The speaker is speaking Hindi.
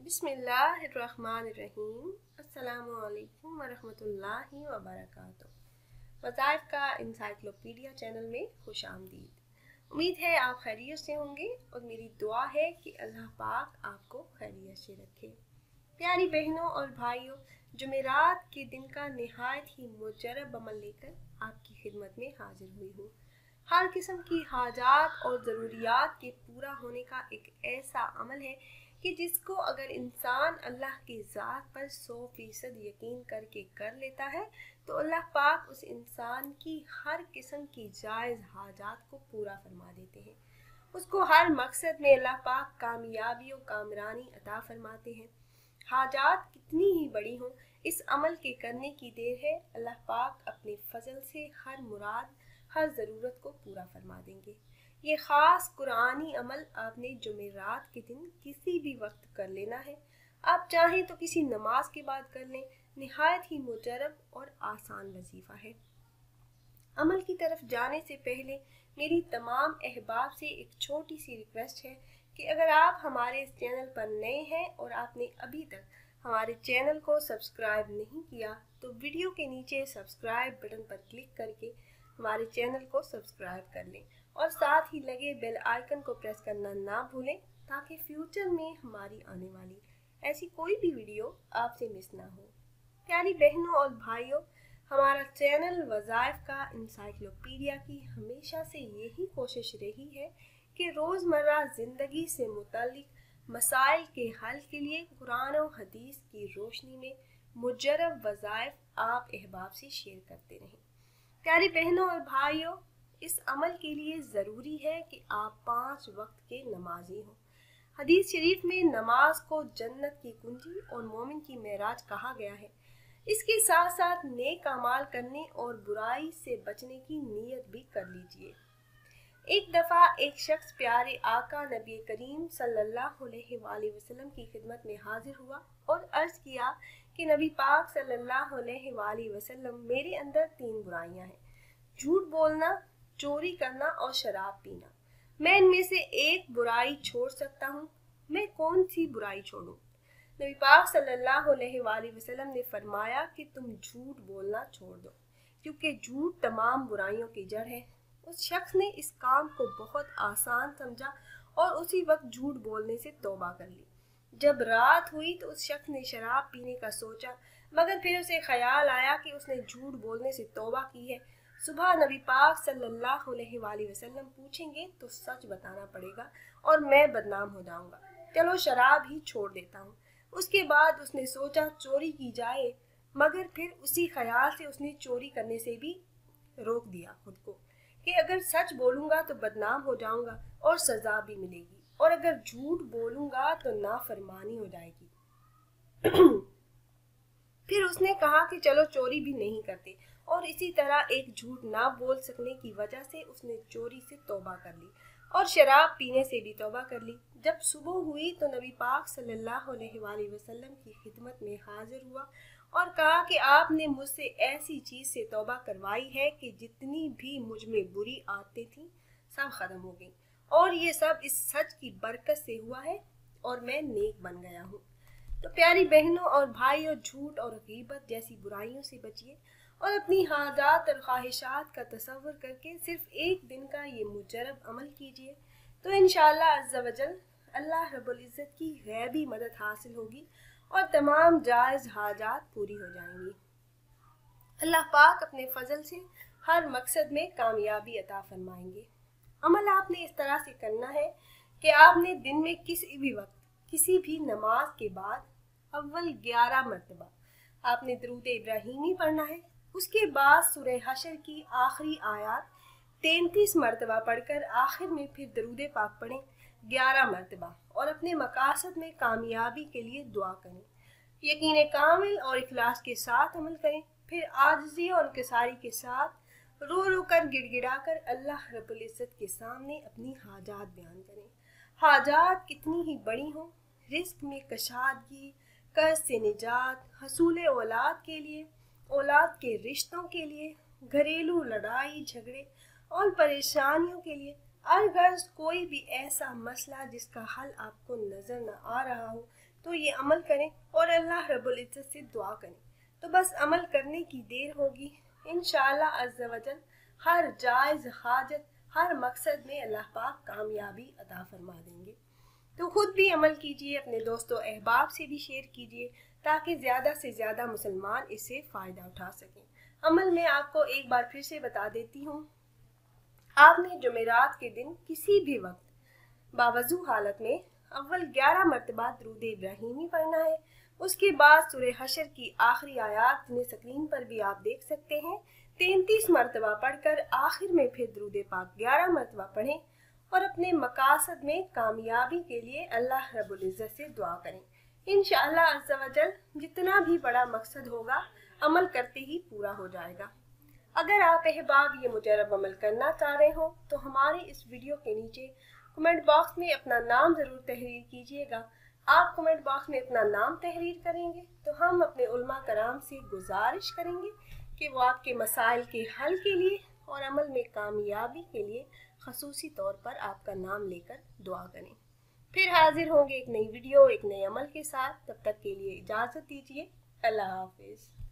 बिस्मिल्लाहिर्रहमानिर्रहीम। अस्सलामुअलैकुम वरहमतुल्लाहि वबरकातुहू। वज़ाइफ का इंसाइक्लोपीडिया चैनल में खुश आमदीद। उम्मीद है आप खैरियत से होंगे और मेरी दुआ है कि अल्लाह पाक आपको खैरियत से रखे। प्यारी बहनों और भाइयों, जुमेरात के दिन का निहायत ही मुजरब अमल लेकर आपकी खिदमत में हाजिर हुई हूँ। हर किस्म की हाजात और ज़रूरियात के पूरा होने का एक ऐसा अमल है कि जिसको अगर इंसान अल्लाह की ज़ात पर 100% यकीन करके कर लेता है तो अल्लाह पाक उस इंसान की हर किस्म की जायज़ हाजात को पूरा फरमा देते हैं। उसको हर मकसद में अल्लाह पाक कामयाबी और कामरानी अता फरमाते हैं। हाजात कितनी ही बड़ी हों, इस अमल के करने की देर है। अल्लाह पाक अपने फजल से हर मुराद, हर ज़रूरत को पूरा फरमा देंगे। ये ख़ास कुरानी अमल आपने जुमेरात के दिन किसी भी वक्त कर लेना है। आप चाहें तो किसी नमाज के बाद कर लें। निहायत ही मुजरब और आसान वजीफ़ा है। अमल की तरफ जाने से पहले मेरी तमाम अहबाब से एक छोटी सी रिक्वेस्ट है कि अगर आप हमारे इस चैनल पर नए हैं और आपने अभी तक हमारे चैनल को सब्सक्राइब नहीं किया तो वीडियो के नीचे सब्सक्राइब बटन पर क्लिक करके हमारे चैनल को सब्सक्राइब कर लें और साथ ही लगे बेल आइकन को प्रेस करना ना भूलें ताकि फ्यूचर में हमारी आने वाली ऐसी कोई भी वीडियो आपसे मिस ना हो। प्यारी बहनों और भाइयों, हमारा चैनल वज़ाइफ का इंसाइक्लोपीडिया की हमेशा से यही कोशिश रही है कि रोज़मर्रा ज़िंदगी से मुताल्लिक मसाइल के हल के लिए कुरान और हदीस की रोशनी में मुजरब वज़ाइफ आप अहबाब से शेयर करते रहें। प्यारी बहनों और भाइयों, इस अमल के लिए ज़रूरी है कि आप 5 वक्त के नमाजी हों। हदीस शरीफ में नमाज को जन्नत की कुंजी और मोमिन की मेराज कहा गया है। इसके साथ साथ नेक अमाल करने और बुराई से बचने की नीयत भी कर लीजिए। एक दफ़ा एक शख्स प्यारे आका नबी करीम सल्लल्लाहु अलैहि वसल्लम की खिदमत में हाजिर हुआ और अर्ज़ किया कि नबी पाक सल्लल्लाहु अलैहि वसल्लम, मेरे अंदर 3 बुराइयां हैं: झूठ बोलना, चोरी करना और शराब पीना। मैं इनमें से एक बुराई छोड़ सकता हूँ। मैं कौन सी बुराई छोड़ूं? नबी पाक सल्लल्लाहु अलैहि वसल्लम ने फरमाया कि तुम झूठ बोलना छोड़ दो, क्योंकि झूठ तमाम बुराइयों की जड़ है। उस शख्स ने इस काम को बहुत आसान समझा और उसी वक्त झूठ बोलने से तौबा कर ली। जब रात हुई तो उस शख्स ने शराब पीने का सोचा, मगर फिर उसे ख्याल आया कि उसने झूठ बोलने से तौबा की है। सुबह नबी पाक सल्लल्लाहु अलैहि वसल्लम पूछेंगे तो सच बताना पड़ेगा और मैं बदनाम हो जाऊंगा। चलो शराब ही छोड़ देता हूँ। उसके बाद उसने सोचा चोरी की जाए, मगर फिर उसी ख्याल से उसने चोरी करने से भी रोक दिया खुद को कि अगर सच बोलूंगा तो बदनाम हो जाऊंगा और सजा भी मिलेगी, और अगर झूठ बोलूंगा तो नाफरमानी हो जाएगी। फिर उसने कहा कि चलो चोरी भी नहीं करते, और इसी तरह एक झूठ ना बोल सकने की वजह से उसने चोरी से तौबा कर ली और शराब पीने से भी तौबा कर ली। जब सुबह हुई तो नबी पाक सल्लल्लाहु अलैहि वसल्लम की खिदमत में हाजिर हुआ और कहा कि आपने मुझसे ऐसी चीज़ से तौबा करवाई है कि जितनी भी मुझ में बुरी आदतें थीं सब ख़त्म हो गई, और ये सब इस सच की बरकत से हुआ है और मैं नेक बन गया हूँ। तो प्यारी बहनों और भाइयों, झूठ और गीबत जैसी बुराइयों से बचिए और अपनी हाजात और ख्वाहिशात का तसव्वुर करके सिर्फ एक दिन का ये मुजरब अमल कीजिए तो इंशाअल्लाह अज़्ज़ा वजल अल्लाह रब्बुल इज़्ज़त की गैबी मदद हासिल होगी और तमाम जायज़ हाजात पूरी हो जाएंगी। अल्लाह पाक अपने फजल से हर मकसद में कामयाबी अता फरमाएंगे। अमल आपने इस तरह से करना है कि आपने दिन में किसी भी वक्त किसी भी नमाज के बाद अव्वल 11 मरतबा आपने दरूद इब्राहीमी पढ़ना है। उसके बाद सूरह हशर की आखिरी आयत 33 मरतबा पढ़कर आखिर में फिर दरूद पाक पढ़ें 11 मरतबा और अपने मकासद में कामयाबी के लिए दुआ करें। यकीन कामिल और इखलास के साथ अमल करें। फिर आजिज़ी और इंकिसारी के साथ रो रो कर गिड़गिड़ा कर अल्लाह रब्बुल इज़्ज़त के सामने अपनी हाजात बयान करें। हाजात कितनी ही बड़ी हों, रिस्क में कशादगी, कर्ज से निजात, हसूल औलाद के लिए, औलाद के रिश्तों के लिए, घरेलू लड़ाई झगड़े और परेशानियों के लिए, अलगर्ज कोई भी ऐसा मसला जिसका हल आपको नज़र न आ रहा हो, तो ये अमल करें और अल्लाह रब्बुल इज्जत से दुआ करें। तो बस अमल करने की देर होगी। इंशाअल्लाह अज़्ज़ा वजल हर जायज़ हाजत, हर मकसद में अल्लाह पाक कामयाबी अता फरमा देंगे। तो खुद भी अमल कीजिए, अपने दोस्तों अहबाब से भी शेयर कीजिए ताकि ज़्यादा से ज़्यादा मुसलमान इससे फ़ायदा उठा सकें। अमल में आपको एक बार फिर से बता देती हूँ, आपने जुमेरात के दिन किसी भी वक्त बावजू हालत में अव्वल 11 मरतबा दुरूद इब्राहीमी पढ़ना है। उसके बाद सूरह हशर की आखिरी आयत, जिन्हें स्क्रीन पर भी आप देख सकते हैं, 33 मरतबा पढ़कर आखिर में फिर दुरूद पाक 11 मरतबा पढ़ें और अपने मकासद में कामयाबी के लिए अल्लाह रब्बुल इज्जत से दुआ करें। इंशाअल्लाह अज़्ज़ा वजल जितना भी बड़ा मकसद होगा अमल करते ही पूरा हो जाएगा। अगर आप अहबाब ये मुजरब अमल करना चाह रहे हो तो हमारे इस वीडियो के नीचे कमेंट बॉक्स में अपना नाम ज़रूर तहरीर कीजिएगा। आप कमेंट बॉक्स में अपना नाम तहरीर करेंगे तो हम अपने उलमा कराम से गुजारिश करेंगे कि वो आपके मसाइल के हल के लिए और अमल में कामयाबी के लिए खसूसी तौर पर आपका नाम लेकर दुआ करें। फिर हाजिर होंगे एक नई वीडियो, एक नए अमल के साथ। तब तक के लिए इजाज़त दीजिए। अल्लाह हाफिज़।